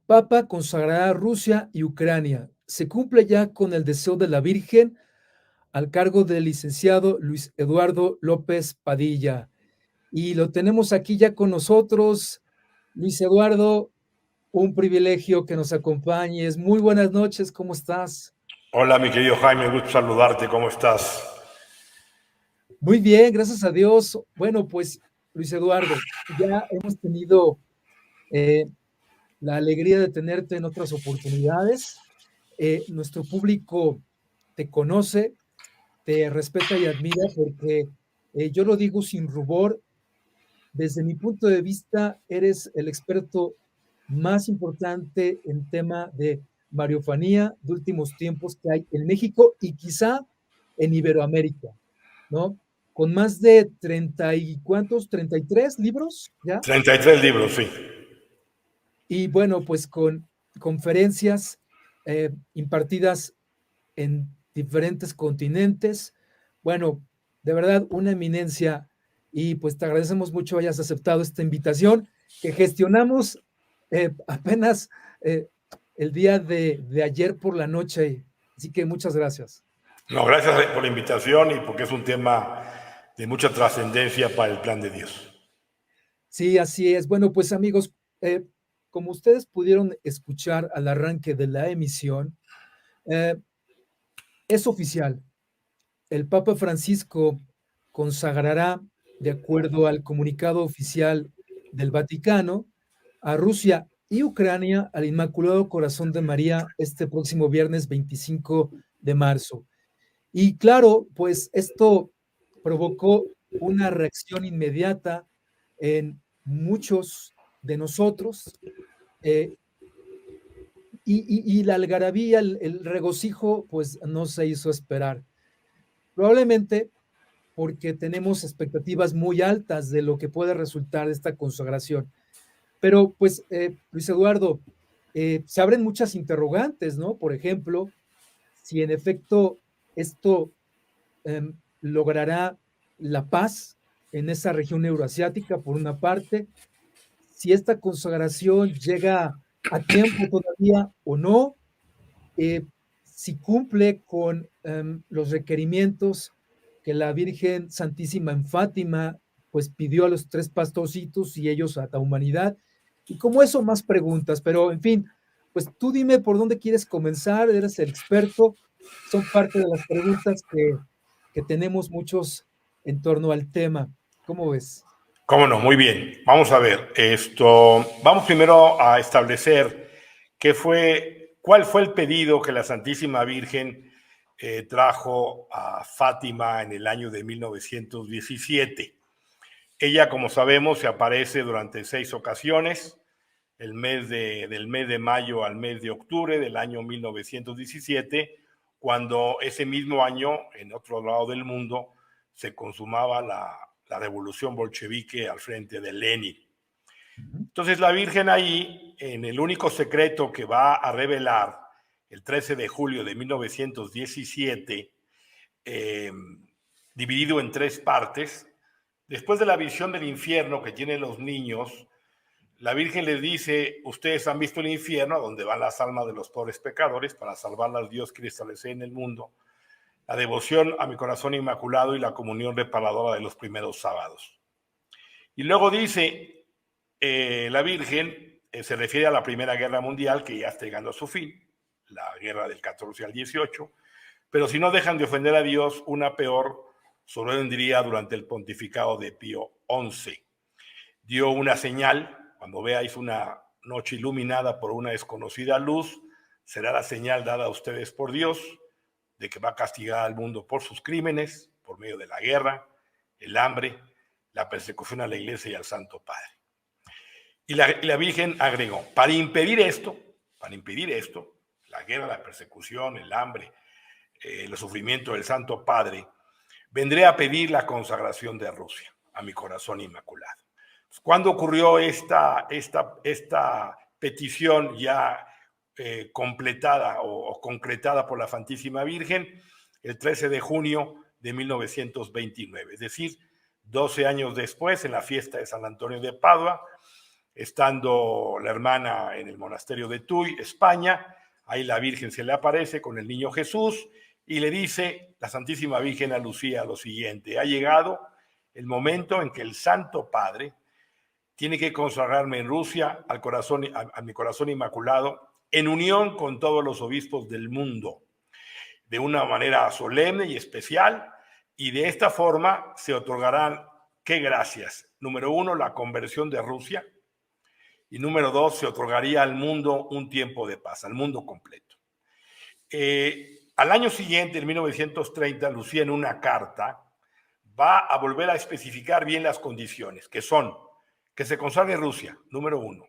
Papa consagrará Rusia y Ucrania. Se cumple ya con el deseo de la Virgen al cargo del licenciado Luis Eduardo López Padilla. Y lo tenemos aquí ya con nosotros. Luis Eduardo, un privilegio que nos acompañes. Muy buenas noches, ¿cómo estás? Hola, mi querido Jaime, gusto saludarte, ¿cómo estás? Muy bien, gracias a Dios. Bueno, pues Luis Eduardo, ya hemos tenido eh, la alegría de tenerte en otras oportunidades. Nuestro público te conoce, te respeta y admira porque yo lo digo sin rubor, desde mi punto de vista, eres el experto más importante en tema de mariofanía de últimos tiempos que hay en México y quizá en Iberoamérica, ¿no? Con más de 30 y cuántos, 33 libros ya. 33 libros, sí. Y bueno, pues con conferencias impartidas en diferentes continentes. Bueno, de verdad, una eminencia y pues te agradecemos mucho hayas aceptado esta invitación que gestionamos apenas eh, el día de ayer por la noche. Así que muchas gracias. No, gracias por la invitación y porque es un tema de mucha trascendencia para el plan de Dios. Sí, así es. Bueno, pues amigos, eh, como ustedes pudieron escuchar al arranque de la emisión, eh, es oficial. El Papa Francisco consagrará, de acuerdo al comunicado oficial del Vaticano, a Rusia y Ucrania al Inmaculado Corazón de María este próximo viernes 25 de marzo. Y claro, pues esto provocó una reacción inmediata en muchos de nosotros eh, y la algarabía, el regocijo, pues no se hizo esperar. Probablemente porque tenemos expectativas muy altas de lo que puede resultar de esta consagración. Pero pues, Luis Eduardo, se abren muchas interrogantes, ¿no? Por ejemplo, si en efecto esto logrará la paz en esa región euroasiática, por una parte, si esta consagración llega a tiempo todavía o no, eh, si cumple con los requerimientos que la Virgen Santísima en Fátima pues pidió a los tres pastorcitos y ellos a la humanidad. Y como eso, más preguntas, pero en fin, pues tú dime por dónde quieres comenzar, eres el experto, son parte de las preguntas que tenemos muchos en torno al tema. ¿Cómo ves? Cómo no, muy bien. Vamos a ver esto. Vamos primero a establecer cuál fue el pedido que la Santísima Virgen trajo a Fátima en el año de 1917. Ella, como sabemos, se aparece durante 6 ocasiones, del mes de mayo al mes de octubre del año 1917, cuando ese mismo año, en otro lado del mundo, se consumaba la revolución bolchevique al frente de Lenin. Entonces la Virgen ahí, en el único secreto que va a revelar el 13 de julio de 1917, eh, dividido en 3 partes, después de la visión del infierno que tienen los niños, la Virgen les dice: ustedes han visto el infierno, a donde van las almas de los pobres pecadores, para salvarlas Dios quiere establecer en el mundo la devoción a mi corazón inmaculado y la comunión reparadora de los primeros sábados. Y luego dice la Virgen, se refiere a la Primera Guerra Mundial, que ya está llegando a su fin, la guerra del 14 al 18, pero si no dejan de ofender a Dios, una peor sobrevendría durante el pontificado de Pío XI. Dio una señal: cuando veáis una noche iluminada por una desconocida luz, será la señal dada a ustedes por Dios de que va a castigar al mundo por sus crímenes, por medio de la guerra, el hambre, la persecución a la Iglesia y al Santo Padre. Y la Virgen agregó: para impedir esto, la guerra, la persecución, el hambre, el sufrimiento del Santo Padre, vendré a pedir la consagración de Rusia a mi corazón inmaculado. ¿Cuándo ocurrió esta petición ya completada o concretada por la Santísima Virgen? El 13 de junio de 1929, es decir, 12 años después, en la fiesta de San Antonio de Padua, estando la hermana en el monasterio de Tuy, España. Ahí la Virgen se le aparece con el niño Jesús y le dice la Santísima Virgen a Lucía lo siguiente: ha llegado el momento en que el Santo Padre tiene que consagrarme en Rusia a mi corazón inmaculado, en unión con todos los obispos del mundo, de una manera solemne y especial, y de esta forma se otorgarán, ¿qué gracias? Número 1, la conversión de Rusia, y número 2, se otorgaría al mundo un tiempo de paz, al mundo completo. Al año siguiente, en 1930, Lucía, en una carta, va a volver a especificar bien las condiciones, que son que se consagre Rusia, número 1,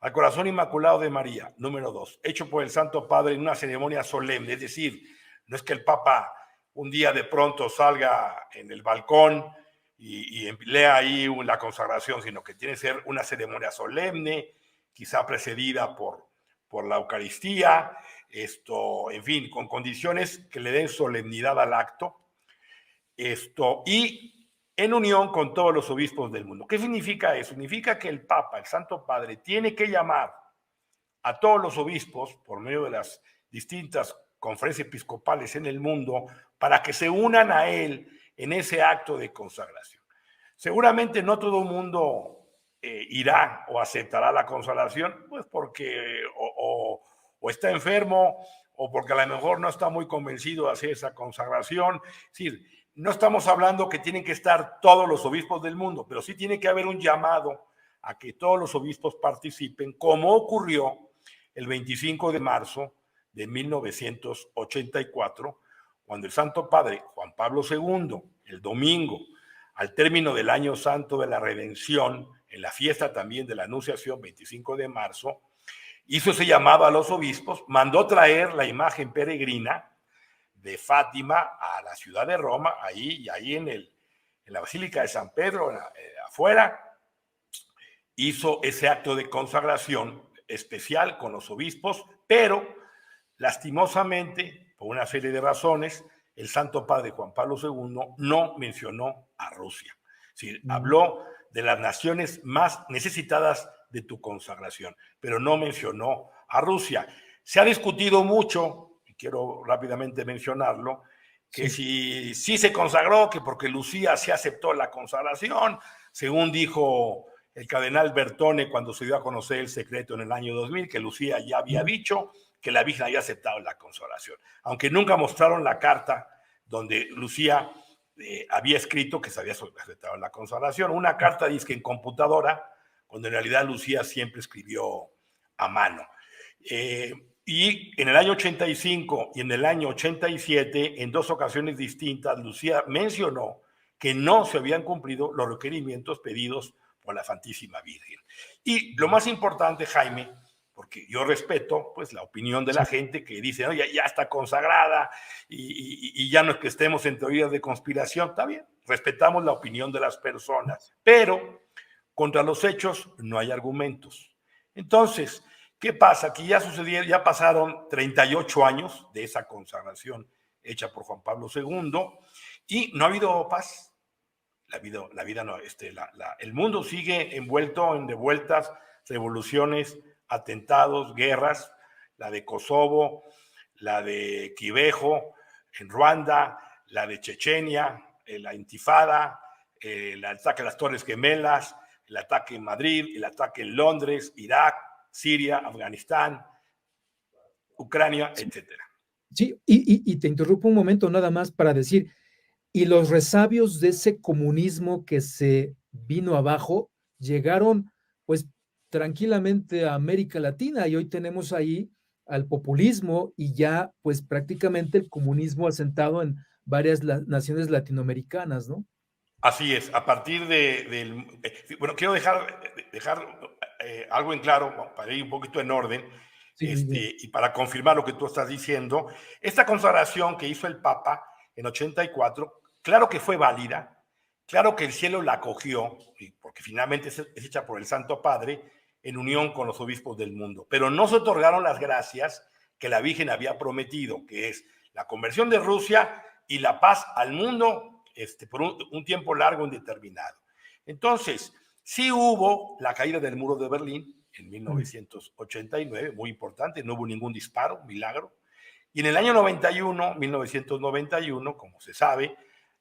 al corazón inmaculado de María, número 2, hecho por el Santo Padre en una ceremonia solemne, es decir, no es que el Papa un día de pronto salga en el balcón y lea ahí la consagración, sino que tiene que ser una ceremonia solemne, quizá precedida por la Eucaristía, en fin, con condiciones que le den solemnidad al acto, y en unión con todos los obispos del mundo. ¿Qué significa eso? Significa que el Papa, el Santo Padre, tiene que llamar a todos los obispos por medio de las distintas conferencias episcopales en el mundo para que se unan a él en ese acto de consagración. Seguramente no todo el mundo irá o aceptará la consagración, pues porque o está enfermo o porque a lo mejor no está muy convencido de hacer esa consagración. Es decir, no estamos hablando que tienen que estar todos los obispos del mundo, pero sí tiene que haber un llamado a que todos los obispos participen, como ocurrió el 25 de marzo de 1984, cuando el Santo Padre Juan Pablo II, el domingo, al término del Año Santo de la Redención, en la fiesta también de la Anunciación, 25 de marzo, hizo ese llamado a los obispos, mandó traer la imagen peregrina de Fátima a la ciudad de Roma, ahí en la Basílica de San Pedro, afuera, hizo ese acto de consagración especial con los obispos, pero lastimosamente, por una serie de razones, el Santo Padre Juan Pablo II no mencionó a Rusia. Es decir, habló de las naciones más necesitadas de tu consagración, pero no mencionó a Rusia. Se ha discutido mucho, y quiero rápidamente mencionarlo, que si se consagró, que porque Lucía sí aceptó la consagración, según dijo el cardenal Bertone cuando se dio a conocer el secreto en el año 2000, que Lucía ya había dicho que la Virgen había aceptado la consagración, aunque nunca mostraron la carta donde Lucía había escrito que se había aceptado la consagración, una carta dice que en computadora, cuando en realidad Lucía siempre escribió a mano. Y en el año 85 y en el año 87, en dos ocasiones distintas, Lucía mencionó que no se habían cumplido los requerimientos pedidos por la Santísima Virgen. Y lo más importante, Jaime, porque yo respeto pues la opinión de la gente que dice, no, ya está consagrada y ya no es que estemos en teorías de conspiración, está bien, respetamos la opinión de las personas, pero contra los hechos no hay argumentos. Entonces, ¿qué pasa? Que ya pasaron 38 años de esa consagración hecha por Juan Pablo II y no ha habido paz. La vida no, el mundo sigue envuelto en revueltas, revoluciones, atentados, guerras, la de Kosovo, la de Quivejo en Ruanda, la de Chechenia, la intifada, el ataque a las Torres Gemelas, el ataque en Madrid, el ataque en Londres, Irak, Siria, Afganistán, Ucrania, etcétera. Sí, y te interrumpo un momento nada más para decir, y los resabios de ese comunismo que se vino abajo llegaron pues tranquilamente a América Latina y hoy tenemos ahí al populismo y ya pues prácticamente el comunismo asentado en varias naciones latinoamericanas, ¿no? Así es, a partir bueno, quiero dejar algo en claro, para ir un poquito en orden, Sí, y para confirmar lo que tú estás diciendo. Esta consagración que hizo el Papa en 84, claro que fue válida, claro que el cielo la acogió, porque finalmente es hecha por el Santo Padre en unión con los obispos del mundo, pero no se otorgaron las gracias que la Virgen había prometido, que es la conversión de Rusia y la paz al mundo por un tiempo largo indeterminado. Entonces, Sí hubo la caída del muro de Berlín en 1989, muy importante, no hubo ningún disparo, milagro. Y en el año 1991, como se sabe,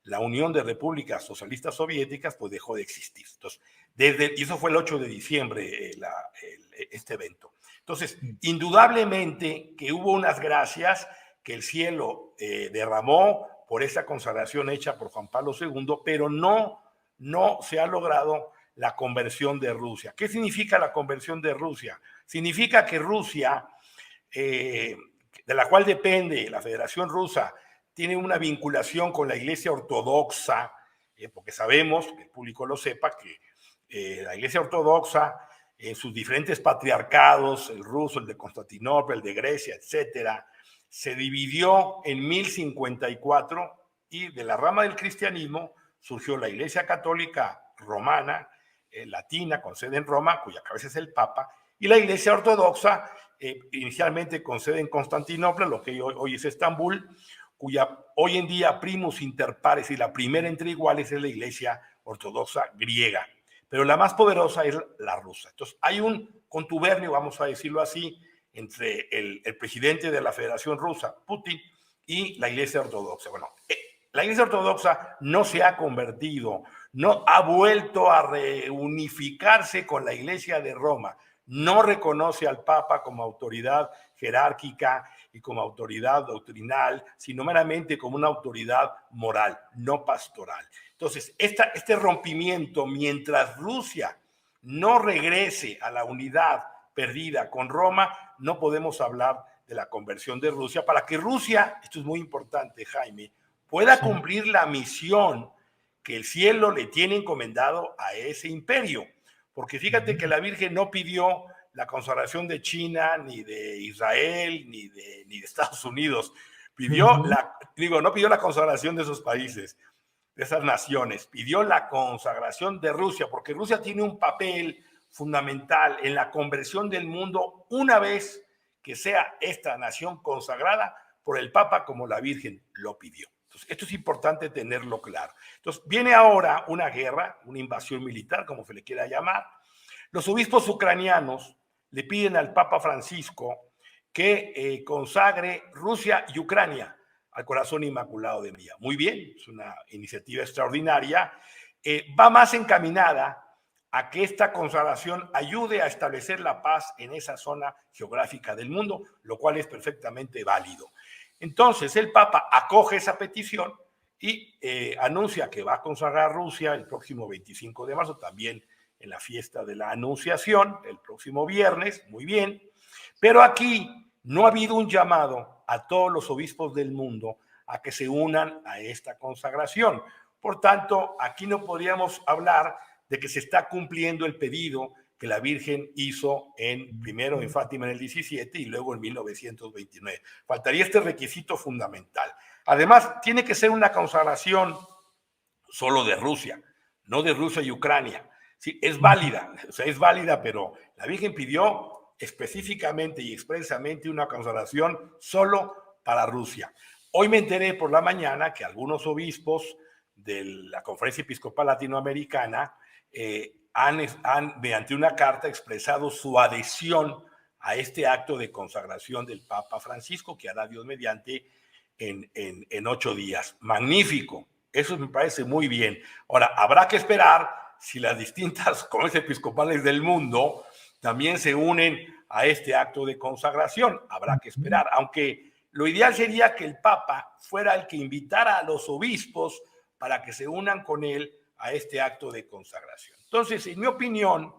la Unión de Repúblicas Socialistas Soviéticas pues dejó de existir. Entonces, y eso fue el 8 de diciembre este evento. Entonces, indudablemente que hubo unas gracias que el cielo derramó por esa consagración hecha por Juan Pablo II, pero no se ha logrado la conversión de Rusia. ¿Qué significa la conversión de Rusia? Significa que Rusia, de la cual depende la Federación Rusa, tiene una vinculación con la Iglesia Ortodoxa, porque sabemos, que el público lo sepa, que la Iglesia Ortodoxa, en sus diferentes patriarcados, el ruso, el de Constantinopla, el de Grecia, etcétera, se dividió en 1054 y de la rama del cristianismo surgió la Iglesia Católica Romana, latina, con sede en Roma, cuya cabeza es el Papa, y la Iglesia Ortodoxa, inicialmente con sede en Constantinopla, lo que hoy es Estambul, cuya hoy en día primus inter pares y la primera entre iguales es la Iglesia Ortodoxa griega, pero la más poderosa es la rusa. Entonces hay un contubernio, vamos a decirlo así, entre el presidente de la Federación Rusa, Putin, y la Iglesia Ortodoxa. Bueno, la Iglesia Ortodoxa no se ha convertido, no ha vuelto a reunificarse con la Iglesia de Roma, no reconoce al Papa como autoridad jerárquica y como autoridad doctrinal, sino meramente como una autoridad moral, no pastoral. Entonces, este rompimiento, mientras Rusia no regrese a la unidad perdida con Roma, no podemos hablar de la conversión de Rusia, para que Rusia, esto es muy importante, Jaime, pueda cumplir la misión que el cielo le tiene encomendado a ese imperio. Porque fíjate que la Virgen no pidió la consagración de China, ni de Israel, ni de Estados Unidos. No pidió la consagración de esos países, de esas naciones. Pidió la consagración de Rusia, porque Rusia tiene un papel fundamental en la conversión del mundo una vez que sea esta nación consagrada por el Papa como la Virgen lo pidió. Entonces, esto es importante tenerlo claro. Entonces, viene ahora una guerra, una invasión militar, como se le quiera llamar. Los obispos ucranianos le piden al Papa Francisco que consagre Rusia y Ucrania al corazón inmaculado de María. Muy bien, es una iniciativa extraordinaria. Va más encaminada a que esta consagración ayude a establecer la paz en esa zona geográfica del mundo, lo cual es perfectamente válido. Entonces el Papa acoge esa petición y anuncia que va a consagrar Rusia el próximo 25 de marzo, también en la fiesta de la Anunciación, el próximo viernes, muy bien. Pero aquí no ha habido un llamado a todos los obispos del mundo a que se unan a esta consagración. Por tanto, aquí no podríamos hablar de que se está cumpliendo el pedido que la Virgen hizo primero en Fátima en el 17 y luego en 1929. Faltaría este requisito fundamental. Además, tiene que ser una consagración solo de Rusia, no de Rusia y Ucrania. Sí, es válida, pero la Virgen pidió específicamente y expresamente una consagración solo para Rusia. Hoy me enteré por la mañana que algunos obispos de la Conferencia Episcopal Latinoamericana han, mediante una carta, expresado su adhesión a este acto de consagración del Papa Francisco, que hará Dios mediante en 8 días. Magnífico, eso me parece muy bien. Ahora, habrá que esperar si las distintas conferencias episcopales del mundo también se unen a este acto de consagración. Habrá que esperar, aunque lo ideal sería que el Papa fuera el que invitara a los obispos para que se unan con él a este acto de consagración. Entonces, en mi opinión,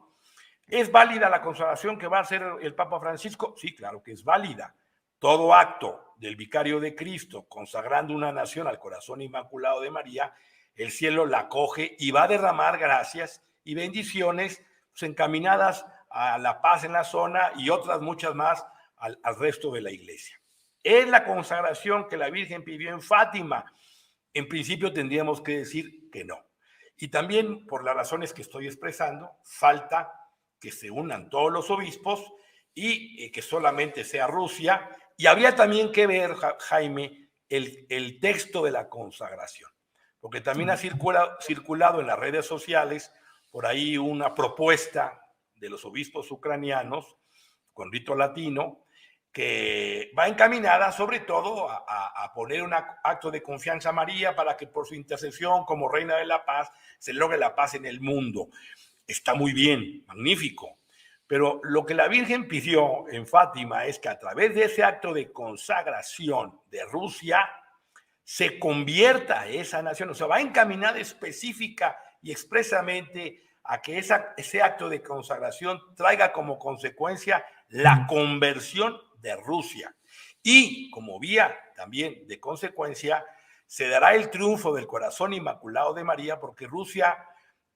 ¿es válida la consagración que va a hacer el Papa Francisco? Sí, claro que es válida. Todo acto del vicario de Cristo consagrando una nación al corazón inmaculado de María, el cielo la acoge y va a derramar gracias y bendiciones pues, encaminadas a la paz en la zona y otras muchas más al resto de la iglesia. ¿Es la consagración que la Virgen pidió en Fátima? En principio tendríamos que decir que no. Y también, por las razones que estoy expresando, falta que se unan todos los obispos y que solamente sea Rusia. Y habría también que ver, Jaime, el texto de la consagración, porque también ha circulado en las redes sociales por ahí una propuesta de los obispos ucranianos con rito latino, que va encaminada sobre todo a poner un acto de confianza a María para que por su intercesión como reina de la paz se logre la paz en el mundo. Está muy bien, magnífico. Pero lo que la Virgen pidió en Fátima es que a través de ese acto de consagración de Rusia se convierta esa nación, o sea, va encaminada específica y expresamente a que ese acto de consagración traiga como consecuencia la conversión de Rusia. Y como vía también de consecuencia, se dará el triunfo del corazón inmaculado de María, porque Rusia,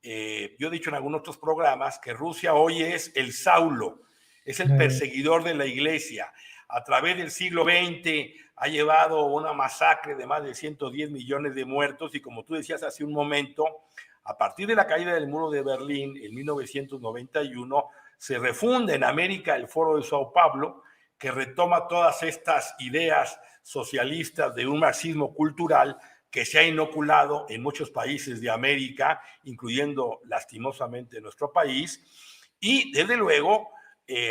yo he dicho en algunos otros programas, que Rusia hoy es el Saulo, es el perseguidor de la iglesia. A través del siglo XX ha llevado una masacre de más de 110 millones de muertos y como tú decías hace un momento, a partir de la caída del muro de Berlín en 1991, se refunda en América el Foro de Sao Paulo, que retoma todas estas ideas socialistas de un marxismo cultural que se ha inoculado en muchos países de América, incluyendo lastimosamente nuestro país. Y desde luego,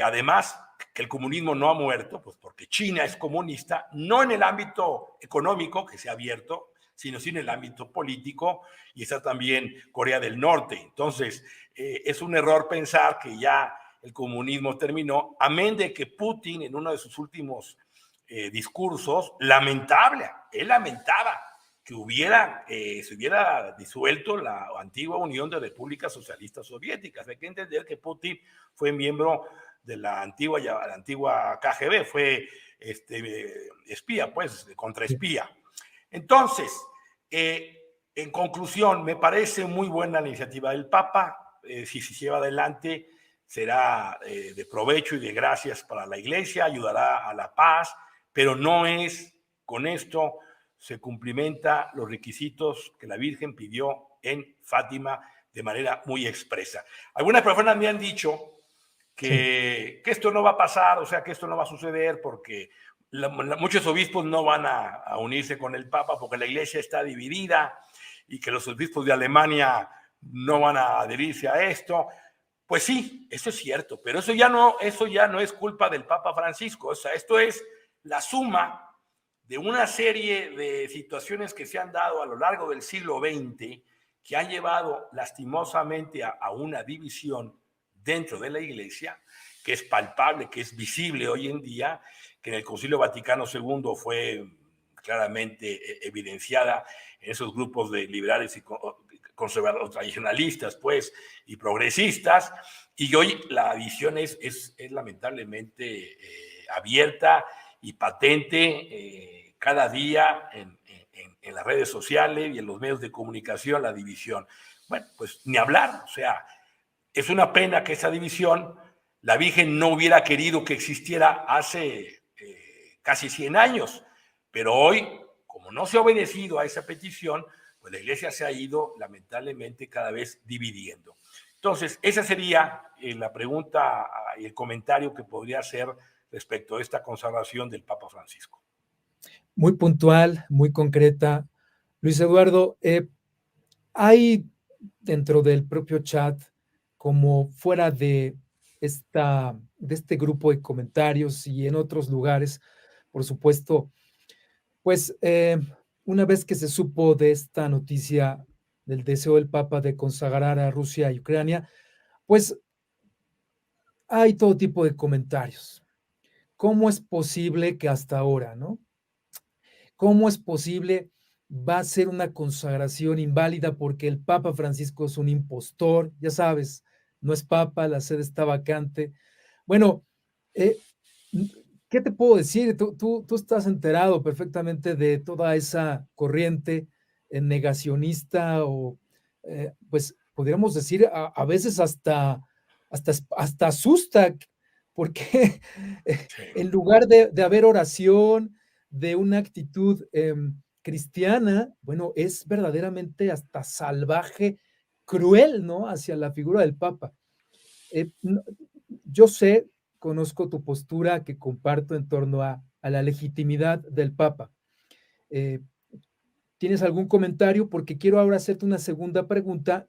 además, que el comunismo no ha muerto, pues porque China es comunista, no en el ámbito económico que se ha abierto, sino en el ámbito político, y está también Corea del Norte. Entonces, es un error pensar que ya el comunismo terminó, amén de que Putin en uno de sus últimos discursos, él lamentaba que se hubiera disuelto la antigua Unión de Repúblicas Socialistas Soviéticas. Hay que entender que Putin fue miembro de la antigua KGB, fue espía, pues, contraespía. Entonces, en conclusión, me parece muy buena la iniciativa del Papa. Si se lleva adelante, será de provecho y de gracias para la Iglesia, ayudará a la paz, pero no es con esto se cumplimenta los requisitos que la Virgen pidió en Fátima de manera muy expresa. Algunas personas me han dicho que esto no va a pasar, o sea, que esto no va a suceder porque muchos obispos no van a unirse con el Papa porque la Iglesia está dividida y que los obispos de Alemania no van a adherirse a esto. Pues sí, eso es cierto, pero eso ya no es culpa del Papa Francisco. O sea, esto es la suma de una serie de situaciones que se han dado a lo largo del siglo XX que han llevado lastimosamente a una división dentro de la Iglesia, que es palpable, que es visible hoy en día, que en el Concilio Vaticano II fue claramente evidenciada en esos grupos de liberales y conservadores, tradicionalistas, pues, y progresistas, y hoy la visión es lamentablemente abierta y patente cada día en las redes sociales y en los medios de comunicación, la división. Bueno, pues ni hablar, o sea, es una pena que esa división la Virgen no hubiera querido que existiera hace casi 100 años, pero hoy, como no se ha obedecido a esa petición, pues la Iglesia se ha ido lamentablemente cada vez dividiendo. Entonces, esa sería la pregunta y el comentario que podría hacer respecto a esta consagración del Papa Francisco. Muy puntual, muy concreta. Luis Eduardo, hay dentro del propio chat, como fuera de este grupo de comentarios y en otros lugares, por supuesto, pues una vez que se supo de esta noticia del deseo del Papa de consagrar a Rusia y Ucrania, pues hay todo tipo de comentarios. ¿Cómo es posible que hasta ahora, no? ¿Cómo es posible? Va a ser una consagración inválida porque el Papa Francisco es un impostor, ya sabes, no es Papa, la sede está vacante. Bueno, ¿qué te puedo decir? Tú estás enterado perfectamente de toda esa corriente negacionista o, pues, podríamos decir, a veces hasta asusta, porque en lugar de haber oración, de una actitud cristiana, bueno, es verdaderamente hasta salvaje, cruel, ¿no? Hacia la figura del Papa. Yo sé, conozco tu postura que comparto en torno a la legitimidad del Papa. ¿Tienes algún comentario? Porque quiero ahora hacerte una segunda pregunta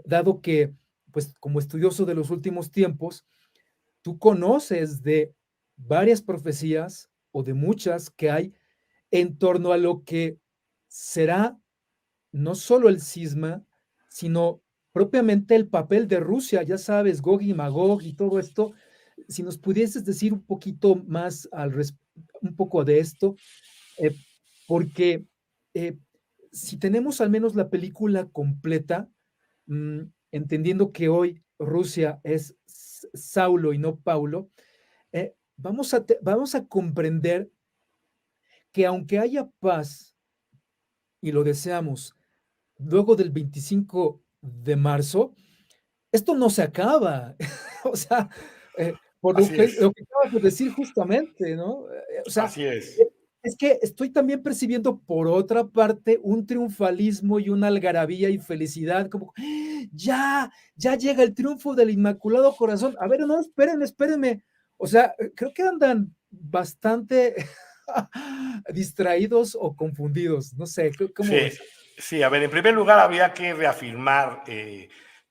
dado que, pues como estudioso de los últimos tiempos, tú conoces de varias profecías o de muchas que hay en torno a lo que será no solo el cisma, sino propiamente el papel de Rusia, ya sabes, Gog y Magog y todo esto. Si nos pudieses decir un poquito más un poco de esto, eh, porque eh, si tenemos al menos la película completa, entendiendo que hoy Rusia es Saulo y no Paulo, vamos a comprender que aunque haya paz, y lo deseamos, luego del 25 de marzo, esto no se acaba. O sea, por Así es, lo que acabas de decir justamente, ¿no? O sea, así es. e es que estoy también percibiendo, por otra parte, un triunfalismo y una algarabía y felicidad, como, ya, ya llega el triunfo del Inmaculado Corazón. A ver, no, espérenme, espérenme. O sea, creo que andan bastante distraídos o confundidos. No sé, ¿cómo Sí, ves? sí, a ver, en primer lugar había que reafirmar,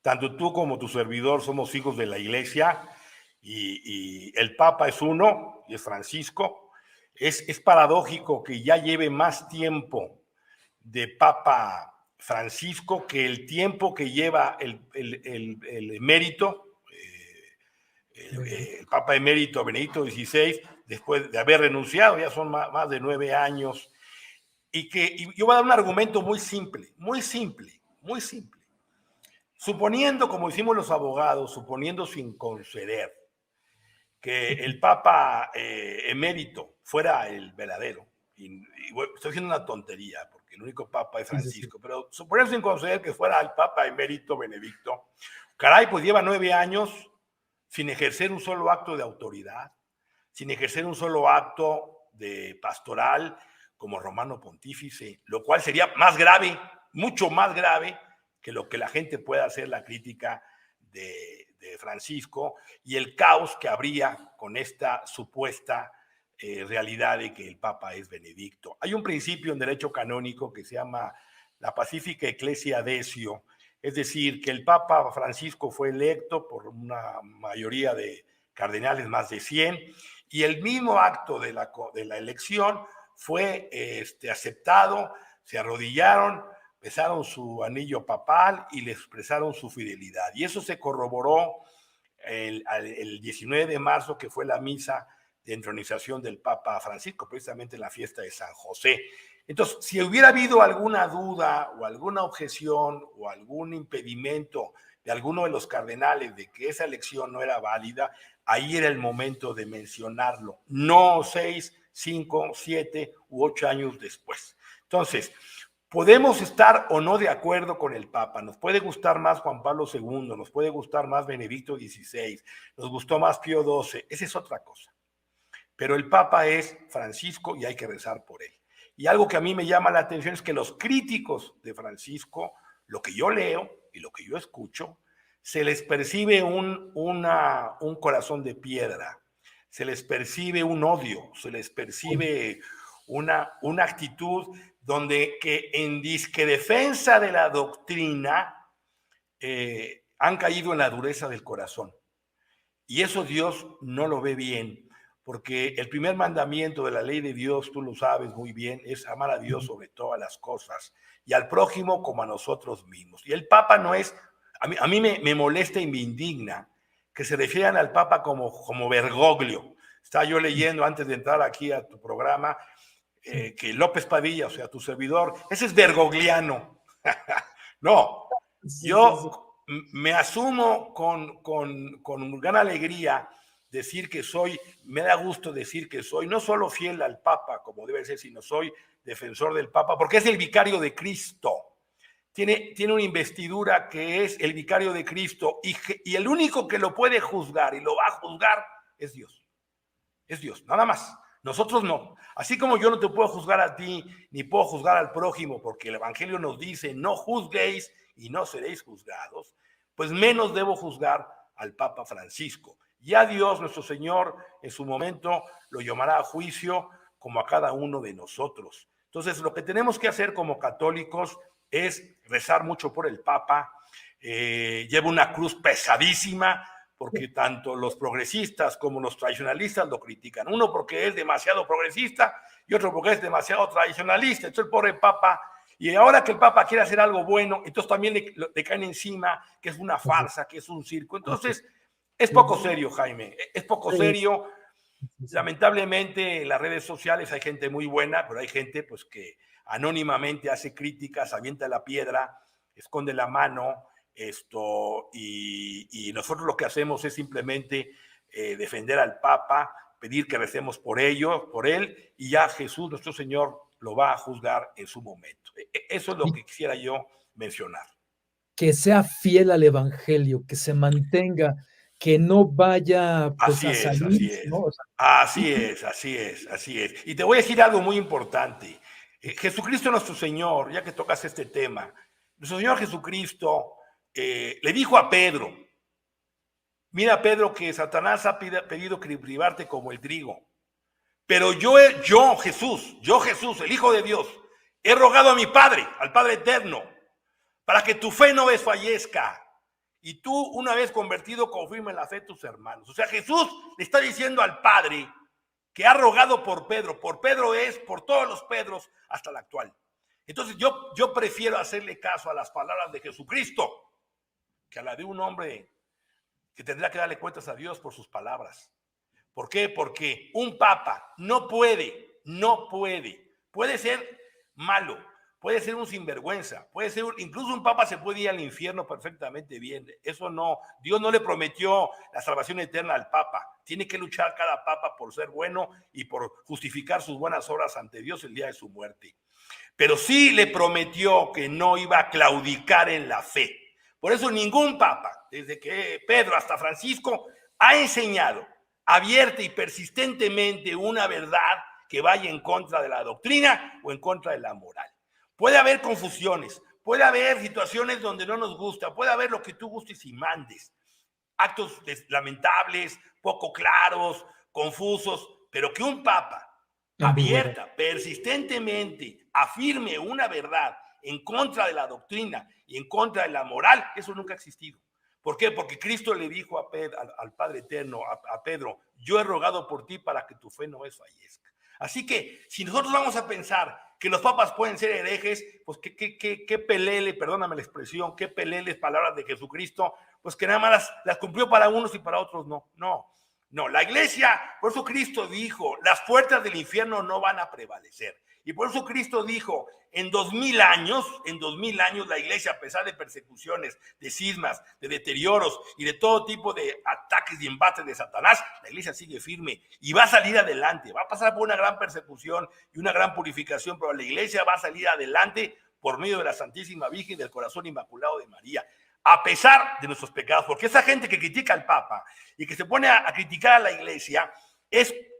tanto tú como tu servidor somos hijos de la Iglesia y el Papa es uno, y es Francisco. Es paradójico que ya lleve más tiempo de Papa Francisco que el tiempo que lleva el emérito, el Papa emérito Benedicto XVI, después de haber renunciado, ya son más de 9 años. Y yo voy a dar un argumento muy simple, muy simple, muy simple. Suponiendo, como hicimos los abogados, suponiendo sin conceder que el Papa emérito fuera el verdadero, bueno, estoy haciendo una tontería, porque el único Papa es Sí, sí, sí. Francisco, pero suponiendo sin conceder que fuera el Papa emérito Benedicto, caray, pues lleva 9 años sin ejercer un solo acto de autoridad, sin ejercer un solo acto de pastoral como romano pontífice, lo cual sería más grave, mucho más grave que lo que la gente pueda hacer la crítica de Francisco y el caos que habría con esta supuesta realidad de que el Papa es Benedicto. Hay un principio en derecho canónico que se llama la Pacífica Ecclesia Decio, es decir, que el Papa Francisco fue electo por una mayoría de cardenales, más de 100, y el mismo acto de la elección fue aceptado, se arrodillaron, besaron su anillo papal y le expresaron su fidelidad. Y eso se corroboró el 19 de marzo, que fue la misa de entronización del Papa Francisco, precisamente en la fiesta de San José. Entonces, si hubiera habido alguna duda o alguna objeción o algún impedimento de alguno de los cardenales de que esa elección no era válida, ahí era el momento de mencionarlo, no 6, 5, 7 u 8 años después. Entonces, podemos estar o no de acuerdo con el Papa, nos puede gustar más Juan Pablo II, nos puede gustar más Benedicto XVI, nos gustó más Pío XII, esa es otra cosa. Pero el Papa es Francisco y hay que rezar por él. Y algo que a mí me llama la atención es que los críticos de Francisco, lo que yo leo y lo que yo escucho, se les percibe un corazón de piedra, se les percibe un odio, se les percibe una actitud donde que en disque defensa de la doctrina han caído en la dureza del corazón. Y eso Dios no lo ve bien, porque el primer mandamiento de la ley de Dios, tú lo sabes muy bien, es amar a Dios sobre todas las cosas y al prójimo como a nosotros mismos. Y el Papa no es, a mí me molesta y me indigna que se refieran al Papa como Bergoglio. Estaba yo leyendo antes de entrar aquí a tu programa que López Padilla, o sea, tu servidor, ese es bergogliano. No, Sí, sí, sí. yo me asumo con gran alegría decir que soy, me da gusto decir que soy no solo fiel al Papa, como debe ser, sino soy defensor del Papa, porque es el vicario de Cristo. Tiene una investidura que es el vicario de Cristo y el único que lo puede juzgar y lo va a juzgar es Dios. Es Dios, nada más. Nosotros no. Así como yo no te puedo juzgar a ti, ni puedo juzgar al prójimo, porque el Evangelio nos dice, no juzguéis y no seréis juzgados, pues menos debo juzgar al Papa Francisco. Ya Dios, nuestro Señor, en su momento lo llamará a juicio como a cada uno de nosotros. Entonces, lo que tenemos que hacer como católicos es rezar mucho por el Papa, lleva una cruz pesadísima, porque tanto los progresistas como los tradicionalistas lo critican. Uno porque es demasiado progresista y otro porque es demasiado tradicionalista. Entonces el pobre Papa, y ahora que el Papa quiere hacer algo bueno, entonces también le caen encima que es una farsa, que es un circo. Entonces es poco serio, Jaime, es poco serio. Lamentablemente en las redes sociales hay gente muy buena, pero hay gente pues que anónimamente hace críticas, avienta la piedra, esconde la mano, y nosotros lo que hacemos es simplemente defender al Papa, pedir que recemos por él, y ya Jesús, nuestro Señor, lo va a juzgar en su momento. Eso es lo que quisiera yo mencionar. Que sea fiel al evangelio, que se mantenga, que no vaya pues Así a es, salir, así es. ¿no? O sea, Así es, así es, así es. Y te voy a decir algo muy importante. Jesucristo nuestro Señor, ya que tocas este tema, nuestro Señor Jesucristo le dijo a Pedro, mira Pedro, que Satanás ha pedido privarte como el trigo, pero yo Jesús, el Hijo de Dios, he rogado a mi Padre, al Padre eterno, para que tu fe no desfallezca. Y tú, una vez convertido, confirma en la fe tus hermanos. O sea, Jesús le está diciendo al Padre que ha rogado por Pedro. Por Pedro es, por todos los Pedros, hasta el actual. Entonces yo prefiero hacerle caso a las palabras de Jesucristo que a la de un hombre que tendrá que darle cuentas a Dios por sus palabras. ¿Por qué? Porque un papa puede ser malo, puede ser un sinvergüenza, puede ser, incluso un papa se puede ir al infierno perfectamente bien. Eso no, Dios no le prometió la salvación eterna al papa. Tiene que luchar cada papa por ser bueno y por justificar sus buenas obras ante Dios el día de su muerte. Pero sí le prometió que no iba a claudicar en la fe. Por eso ningún papa, desde que Pedro hasta Francisco, ha enseñado abierta y persistentemente una verdad que vaya en contra de la doctrina o en contra de la moral. Puede haber confusiones, puede haber situaciones donde no nos gusta, puede haber lo que tú gustes y mandes, actos lamentables, poco claros, confusos, pero que un papa abierta, persistentemente afirme una verdad en contra de la doctrina y en contra de la moral, eso nunca ha existido. ¿Por qué? Porque Cristo le dijo al Padre Eterno, a Pedro, yo he rogado por ti para que tu fe no desfallezca. Así que si nosotros vamos a pensar que los papas pueden ser herejes, pues qué pelele, perdóname la expresión, qué peleles palabras de Jesucristo, pues que nada más las cumplió para unos y para otros no, la iglesia, por eso Cristo dijo, las puertas del infierno no van a prevalecer. Y por eso Cristo dijo, en 2000 años, la iglesia, a pesar de persecuciones, de cismas, de deterioros y de todo tipo de ataques y embates de Satanás, la iglesia sigue firme y va a salir adelante. Va a pasar por una gran persecución y una gran purificación, pero la iglesia va a salir adelante por medio de la Santísima Virgen del Corazón Inmaculado de María, a pesar de nuestros pecados. Porque esa gente que critica al Papa y que se pone a criticar a la iglesia,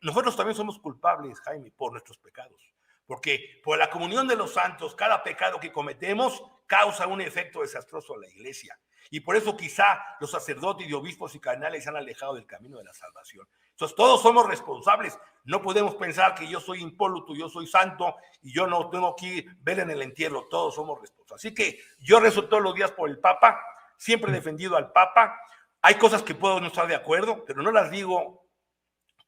nosotros también somos culpables, Jaime, por nuestros pecados. Porque por la comunión de los santos, cada pecado que cometemos causa un efecto desastroso a la iglesia. Y por eso quizá los sacerdotes y obispos y cardenales se han alejado del camino de la salvación. Entonces todos somos responsables. No podemos pensar que yo soy impoluto, yo soy santo y yo no tengo que ver en el entierro. Todos somos responsables. Así que yo rezo todos los días por el Papa. Siempre he defendido al Papa. Hay cosas que puedo no estar de acuerdo, pero no las digo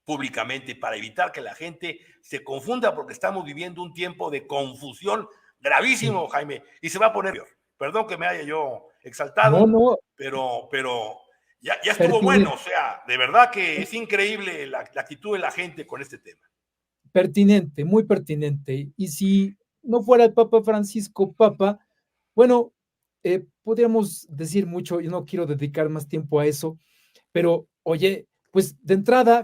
públicamente para evitar que la gente se confunda, porque estamos viviendo un tiempo de confusión gravísimo, Jaime, y se va a poner peor. Perdón que me haya yo exaltado, no, pero ya estuvo bueno. O sea, de verdad que es increíble la actitud de la gente con este tema. Pertinente, muy pertinente. Y si no fuera el Papa Francisco Papa, bueno, podríamos decir mucho, yo no quiero dedicar más tiempo a eso, pero oye, pues de entrada,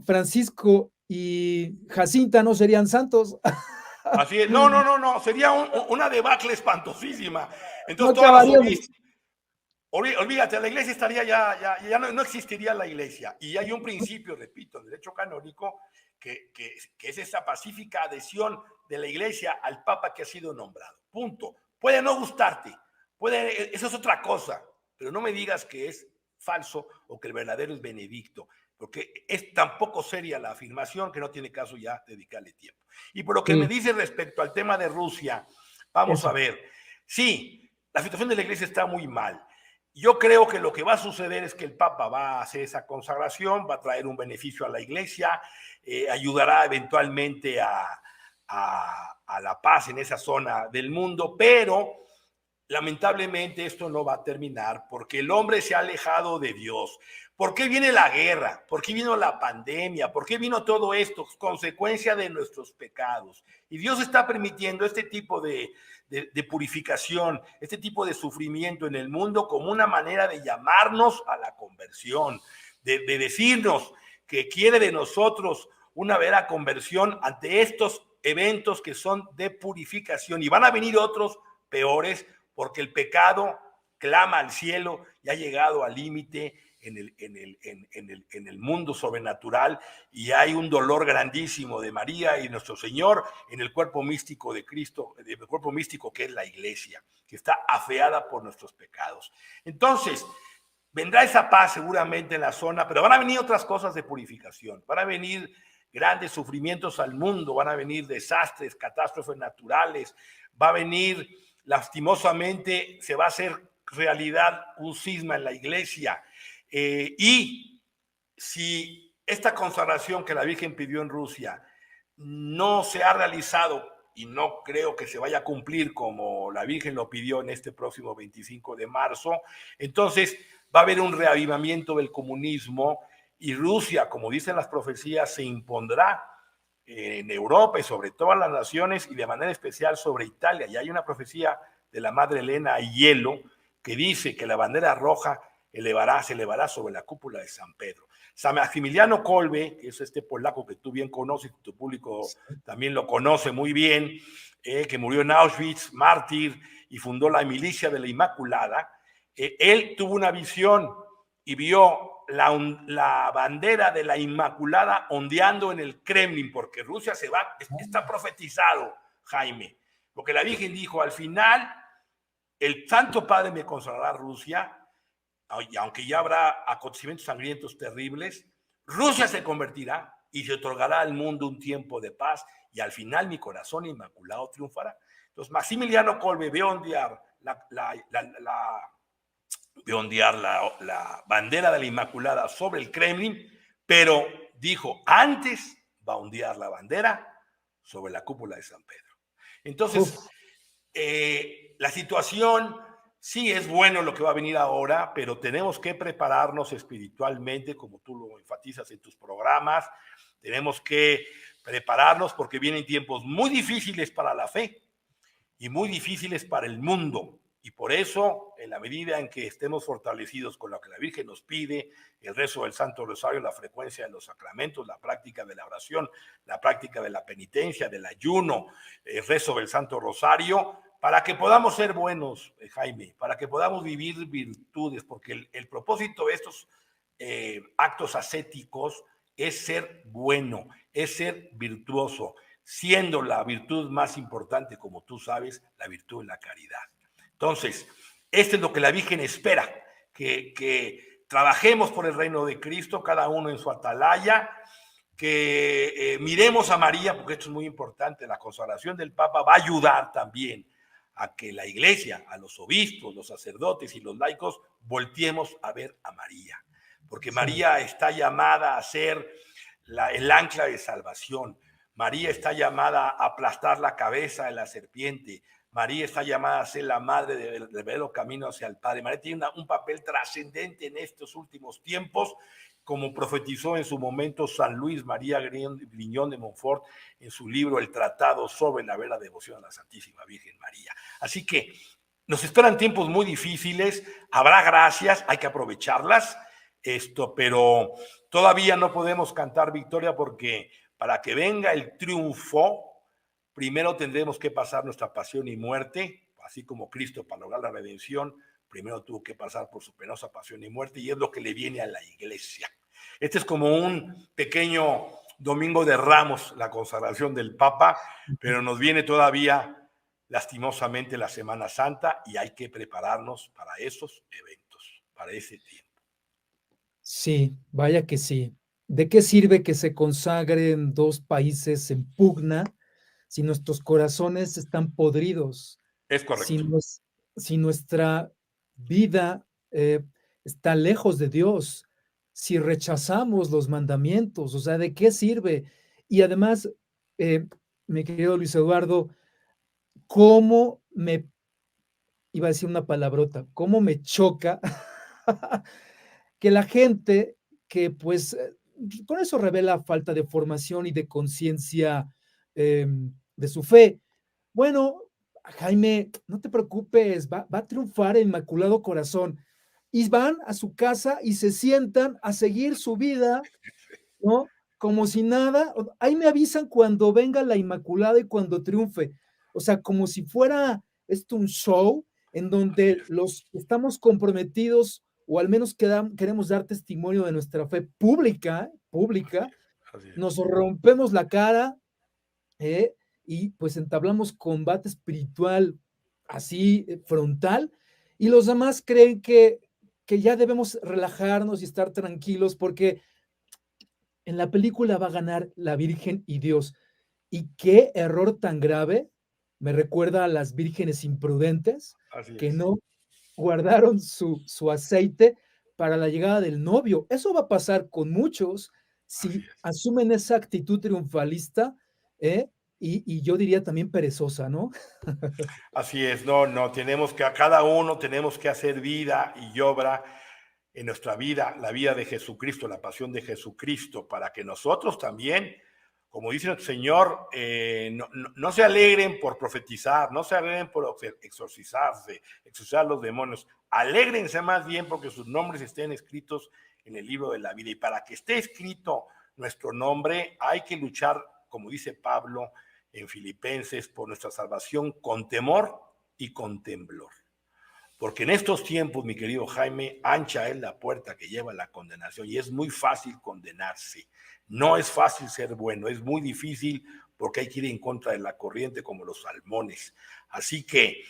Francisco y Jacinta no serían santos. Así es, no, sería una debacle espantosísima. No Entonces todas las acabaríamos. olvídate, la iglesia estaría ya no existiría la iglesia. Y hay un principio, repito, en derecho canónico, que es esa pacífica adhesión de la iglesia al papa que ha sido nombrado. Punto. Puede no gustarte, eso es otra cosa, pero no me digas que es falso o que el verdadero es Benedicto, porque es tan poco seria la afirmación que no tiene caso ya dedicarle tiempo. Y por lo que me dice respecto al tema de Rusia, vamos a ver. Sí, la situación de la iglesia está muy mal. Yo creo que lo que va a suceder es que el Papa va a hacer esa consagración, va a traer un beneficio a la iglesia, ayudará eventualmente a la paz en esa zona del mundo, pero lamentablemente esto no va a terminar porque el hombre se ha alejado de Dios. ¿Por qué viene la guerra? ¿Por qué vino la pandemia? ¿Por qué vino todo esto? Consecuencia de nuestros pecados. Y Dios está permitiendo este tipo de purificación, este tipo de sufrimiento en el mundo como una manera de llamarnos a la conversión, de decirnos que quiere de nosotros una vera conversión ante estos eventos que son de purificación. Y van a venir otros peores, porque el pecado clama al cielo y ha llegado al límite en el mundo sobrenatural, y hay un dolor grandísimo de María y nuestro Señor en el cuerpo místico de Cristo, el cuerpo místico que es la iglesia, que está afeada por nuestros pecados. Entonces, vendrá esa paz seguramente en la zona, pero van a venir otras cosas de purificación, van a venir grandes sufrimientos al mundo, van a venir desastres, catástrofes naturales, va a venir, lastimosamente, se va a hacer realidad un cisma en la iglesia. Y si esta consagración que la Virgen pidió en Rusia no se ha realizado, y no creo que se vaya a cumplir como la Virgen lo pidió en este próximo 25 de marzo, entonces va a haber un reavivamiento del comunismo y Rusia, como dicen las profecías, se impondrá en Europa y sobre todas las naciones y de manera especial sobre Italia. Y hay una profecía de la Madre Elena Hielo que dice que la bandera roja se elevará sobre la cúpula de San Pedro. San Maximiliano Kolbe, que es este polaco que tú bien conoces, tu público también lo conoce muy bien, que murió en Auschwitz, mártir, y fundó la milicia de la Inmaculada, él tuvo una visión y vio la bandera de la Inmaculada ondeando en el Kremlin, porque Rusia se va, está profetizado, Jaime, porque la Virgen dijo, al final, el Santo Padre me consagrará a Rusia, y aunque ya habrá acontecimientos sangrientos terribles, Rusia se convertirá y se otorgará al mundo un tiempo de paz, y al final mi corazón inmaculado triunfará. Entonces, Maximiliano Kolbe ve ondear la bandera de la Inmaculada sobre el Kremlin, pero dijo, antes va a ondear la bandera sobre la cúpula de San Pedro. Entonces, la situación sí es bueno lo que va a venir ahora, pero tenemos que prepararnos espiritualmente, como tú lo enfatizas en tus programas. Tenemos que prepararnos porque vienen tiempos muy difíciles para la fe y muy difíciles para el mundo. Y por eso, en la medida en que estemos fortalecidos con lo que la Virgen nos pide, el rezo del Santo Rosario, la frecuencia de los sacramentos, la práctica de la oración, la práctica de la penitencia, del ayuno, el rezo del Santo Rosario, para que podamos ser buenos, Jaime, para que podamos vivir virtudes, porque el propósito de estos actos ascéticos es ser bueno, es ser virtuoso, siendo la virtud más importante, como tú sabes, la virtud de la caridad. Entonces, esto es lo que la Virgen espera, que trabajemos por el reino de Cristo, cada uno en su atalaya, que miremos a María, porque esto es muy importante, la consagración del Papa va a ayudar también a que la iglesia, a los obispos, los sacerdotes y los laicos volteemos a ver a María, porque María está llamada a ser el ancla de salvación. María está llamada a aplastar la cabeza de la serpiente. María está llamada a ser la madre del verdadero camino hacia el Padre. María tiene un papel trascendente en estos últimos tiempos, como profetizó en su momento San Luis María Griñón de Montfort en su libro El Tratado sobre la vera devoción a la Santísima Virgen María. Así que nos esperan tiempos muy difíciles, habrá gracias, hay que aprovecharlas, pero todavía no podemos cantar victoria, porque para que venga el triunfo, primero tendremos que pasar nuestra pasión y muerte, así como Cristo para lograr la redención, primero tuvo que pasar por su penosa pasión y muerte, y es lo que le viene a la iglesia. Este es como un pequeño domingo de Ramos, la consagración del Papa, pero nos viene todavía lastimosamente la Semana Santa y hay que prepararnos para esos eventos, para ese tiempo. Sí, vaya que sí. ¿De qué sirve que se consagren dos países en pugna si nuestros corazones están podridos? Es correcto. si nuestra vida está lejos de Dios, si rechazamos los mandamientos, o sea, ¿de qué sirve? Y además, eh, mi querido Luis Eduardo, ¿cómo me, iba a decir una palabrota, cómo me choca que la gente que pues con eso revela falta de formación y de conciencia de su fe? Bueno, Jaime, no te preocupes, va a triunfar el Inmaculado Corazón. Y van a su casa y se sientan a seguir su vida, ¿no? Como si nada. Ahí me avisan cuando venga la Inmaculada y cuando triunfe. O sea, como si fuera esto un show en Así donde es, los que estamos comprometidos o al menos queremos dar testimonio de nuestra fe así pública, es, así es. nos rompemos la cara, ¿eh? Y pues entablamos combate espiritual así frontal, y los demás creen que ya debemos relajarnos y estar tranquilos porque en la película va a ganar la Virgen y Dios. Y qué error tan grave, me recuerda a las vírgenes imprudentes Así que es, no guardaron su aceite para la llegada del novio. Eso va a pasar con muchos así si es. asumen esa actitud triunfalista, ¿eh? Y yo diría también perezosa, ¿no? Así es, no, no, tenemos que, a cada uno tenemos que hacer vida y obra en nuestra vida, la vida de Jesucristo, la pasión de Jesucristo, para que nosotros también, como dice el Señor, no se alegren por profetizar, no se alegren por exorcizarse, exorcizar los demonios, alégrense más bien porque sus nombres estén escritos en el libro de la vida. Y para que esté escrito nuestro nombre, hay que luchar, como dice Pablo en Filipenses, por nuestra salvación con temor y con temblor. Porque en estos tiempos, mi querido Jaime, ancha es la puerta que lleva a la condenación y es muy fácil condenarse. No es fácil ser bueno, es muy difícil porque hay que ir en contra de la corriente como los salmones. Así que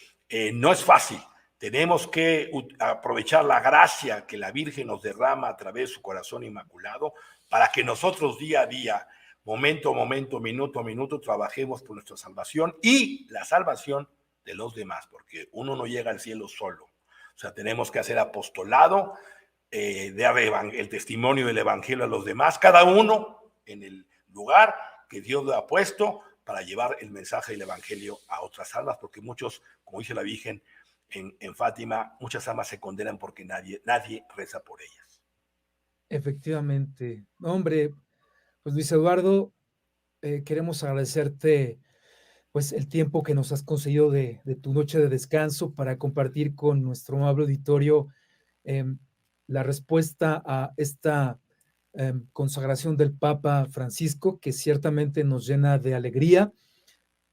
no es fácil. Tenemos que aprovechar la gracia que la Virgen nos derrama a través de su corazón inmaculado para que nosotros día a día, momento a momento, minuto a minuto, trabajemos por nuestra salvación y la salvación de los demás, porque uno no llega al cielo solo. O sea, tenemos que hacer apostolado, dar el testimonio del Evangelio a los demás, cada uno en el lugar que Dios le ha puesto para llevar el mensaje del Evangelio a otras almas, porque muchos, como dice la Virgen en Fátima, muchas almas se condenan porque nadie reza por ellas. Efectivamente. Hombre, pues Luis Eduardo, queremos agradecerte pues el tiempo que nos has concedido de tu noche de descanso para compartir con nuestro amable auditorio eh, la respuesta a esta consagración del Papa Francisco, que ciertamente nos llena de alegría,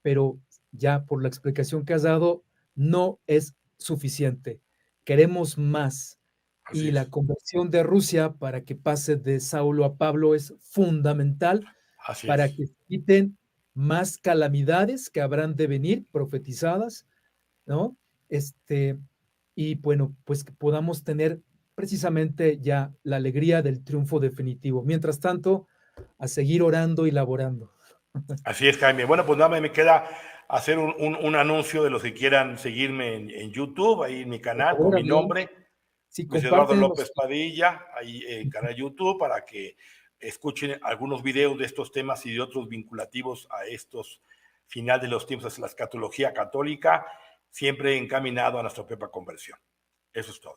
pero ya por la explicación que has dado, no es suficiente. Queremos más. Así Y la es, conversión de Rusia para que pase de Saulo a Pablo es fundamental así para es. que se quiten más calamidades que habrán de venir profetizadas, ¿no? Y bueno, pues que podamos tener precisamente ya la alegría del triunfo definitivo. Mientras tanto, a seguir orando y laborando. Así es, Jaime. Bueno, pues nada, me queda hacer un anuncio de los que quieran seguirme en YouTube, ahí en mi Por canal, con favor, mi amigo, nombre, sí, Luis Eduardo compártenos. López Padilla, ahí en canal YouTube, para que escuchen algunos videos de estos temas y de otros vinculativos a estos final de los tiempos, la escatología católica, siempre encaminado a nuestra propia conversión. Eso es todo.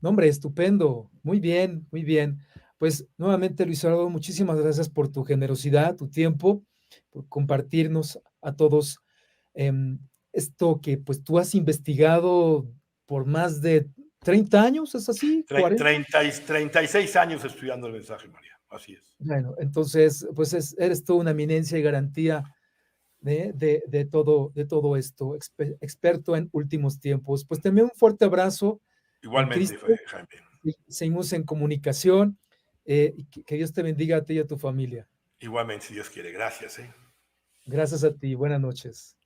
No, hombre, estupendo. Muy bien, muy bien. Pues nuevamente, Luis Eduardo, muchísimas gracias por tu generosidad, tu tiempo, por compartirnos a todos em, esto que pues tú has investigado por más de 30 años, ¿es así? 40. 36 años estudiando el mensaje, María. Así es. Bueno, entonces, pues eres tú una eminencia y garantía de todo esto, experto en últimos tiempos. Pues también un fuerte abrazo en Igualmente, Cristo Jaime. y seguimos en comunicación. Y que Dios te bendiga a ti y a tu familia. Igualmente, si Dios quiere. Gracias. Gracias a ti. Buenas noches.